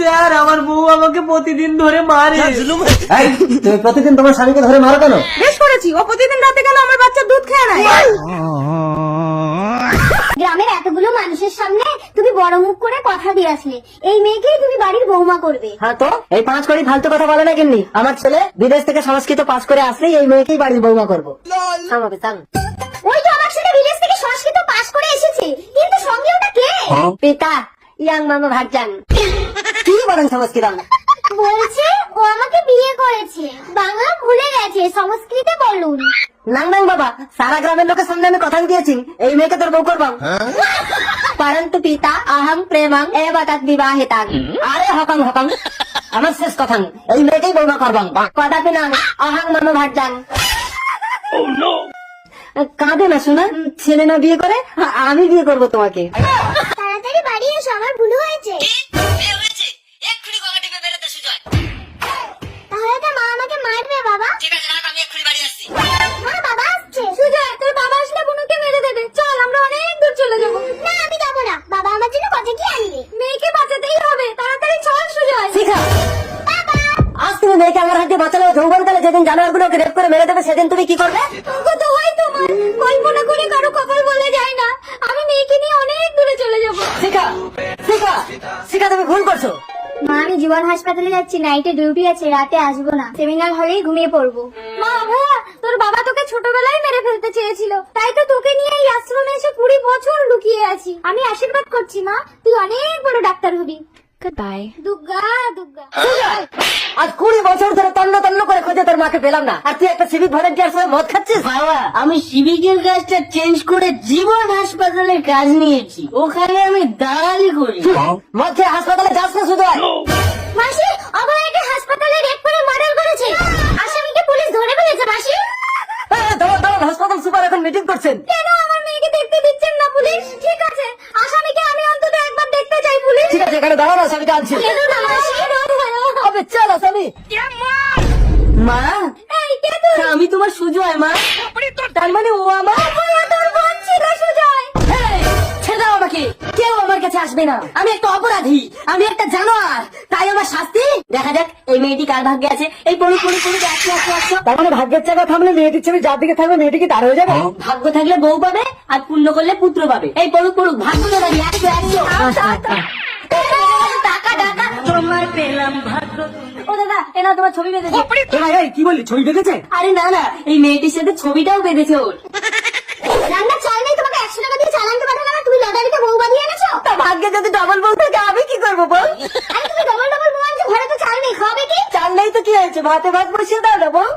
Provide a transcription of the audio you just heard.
Sir আমার বউ আমাকে প্রতিদিন ধরে মারে। এই, তুমি প্রতিদিন তোমার স্বামীকে ধরে মারো কেন? বেশ করেছি, ও প্রতিদিন রাতে কেন আমার বাচ্চার দুধ খেয়ে নেয়? গ্রামের এতগুলো মানুষের সামনে তুমি বড় মুখ করে কথা দিয়ে আসলে এই মেয়েকেই তুমি বাড়ির বৌমা করবে। হ্যাঁ তো এই 5 কোটি ফালতু কথা বলে না কেমনি? আমার ছেলে বিদেশ থেকে সংস্কৃত পাস করে আসলেই এই মেয়েকেই বাড়ির বৌমা করবো। থামাবে, থাম। ওই তো আমার সাথে বিদেশ থেকে সংস্কৃত পাশ করে এসেছে, কিন্তু সঙ্গে ওটা কে? পিতা ইয়াং মামা ভাগজান কি বলেন সংস্কৃত? বলছে ও আমাকে বিয়ে করেছে, বাংলা ভুলে গেছে, সংস্কৃতে বলুন। নাং নাং বাবা, সারা গ্রামের লোকের সামনে আমি কথা দিয়েছি এই মেয়েকে তোর বউ করবাম। পরন্তু পিতা আহম প্রেমাং এবাতাত বিবাহিতাং। আরে হকাং হকাং, আমার শেষ কথা, এই মেয়েকেই বৌমা করবাম। কদাপি না আহং মামা ভাগজান। কাঁদে না শোনা, ছেলে না বিয়ে করে আমি বিয়ে করবো তোমাকে। তাড়াতাড়ি বাড়ি এসো, আমার ভুল হয়েছে। তাহলে তো মা আমাকে মারবে বাবা। মা বাবা আসছে। সুজয়, তোর বাবা আসলে বুনুকে মেরে দেবে। চল আমরা অনেক দূর চলে যাবো। না আমি যাবো না, বাবা আমার জন্য কথা কি আনবে। মেয়েকে বাঁচাতেই হবে, তাড়াতাড়ি চল সুজয়। শিখা, আজ তুমি মেয়েকে আমার হাতে বাঁচালো, যৌবনকালে যেদিন জানোয়ারগুলোকে রেপ করে মেরে দেবে সেদিন তুমি কি করবে? তো হয় তোমার কল্পনা করে কারো কপাল বলে যায় না। আমি মেয়েকে নিয়ে অনেক দূরে চলে যাবো। শিখা, শিখা, শিখা, তুমি ভুল করছো। মা আমি জীবন হাসপাতালে যাচ্ছি, নাইটে ডিউটি আছে, রাতে আসবো না, সেমিনার হলেই ঘুমিয়ে পড়বো। মা ভাইয়া, তোর বাবা তোকে ছোটবেলায় মেরে ফেলতে চেয়েছিল, তাই তো তোকে নিয়ে এই আশ্রমে এসে 20 বছর লুকিয়ে আছি। আমি আশীর্বাদ করছি মা, তুই অনেক বড় ডাক্তার হবি। দুর্গা দুর্গা। আজ 20 বছর ধরে তন্ন তন্ন করে খোঁজে তোর মাকে পেলাম না, আর তুই একটা সিভিক ভলেন্টিয়ার সঙ্গে মদ খাচ্ছিস। বাবা, আমি সিভিকের কাজটা চেঞ্জ করে জীবন হাসপাতালের কাজ নিয়েছি, ওখানে আমি দালালি করি। মদ খেয়ে হাসপাতালে যাস না শুধু। মাসি, অভয়াকে হাসপাতালে রেপ করে মার্ডার করেছে, আসামিকে পুলিশ ধরে ফেলেছে। মাসি হাসপাতাল সুপার এখন মিটিং করছেন। কেন আমার মেয়েকে দেখতে দিচ্ছেন না পুলিশ? ঠিক আছে, আসামিকে আমি অন্তত একবার দেখতে চাই পুলিশ। ঠিক আছে, এখানে দাঁড়ানো, আসামিকে আনছি। কেন না মাসি? আবে চল আসামি। মা, এই কে তুই? আমি তোমার সুজয় মা। তার মানে ও আমার তোর বোন ছিল সুজয়। এই, ছেড়ে দাও আমাকে, কেউ আমার কাছে আসবে না। আমি একটা অপরাধী, আমি একটা জানোয়ার, তাই আমার শাস্তি। দেখা যাক এই মেয়েটি কার ভাগ্যে আছে। এই পড়ু পড়ু পড়ু, একশো একশো একশো। তার মানে ভাগ্যের চাকা থামলে মেয়েটির ছবি যার দিকে থাকবে মেয়েটি কি তার হয়ে যাবে? ভাগ্য থাকলে বউ পাবে, আর পুণ্য করলে পুত্র পাবে। এই পড়ু পড়ু, ভাগ্য দাঁড়ি একশো একশো। টাকা টাকা তোমার পেলাম ভাগ্য। ও দাদা, এনা তোমার ছবি বেঁধেছে। কি বললি, ছবি বেঁধেছে? আরে না না, এই মেয়েটির সাথে ছবিটাও বেঁধেছে ওর। রান্না চাল নেই, তোমাকে 100 টাকা দিয়ে চালানতে পাঠালাম, আর তুমি লটারিতে বউ বাঁধিয়ে এনেছো। তা ভাগ্যে যদি ডবল বউ থাকে আমি কি করবো বল? আরে তুমি ডবল ডবল বউ আনছো, ঘরে তো চাল নেই, খাওয়াবে কি? চাল নেই তো কি হয়েছে, ভাতে ভাত বসিয়ে দাও না বউ।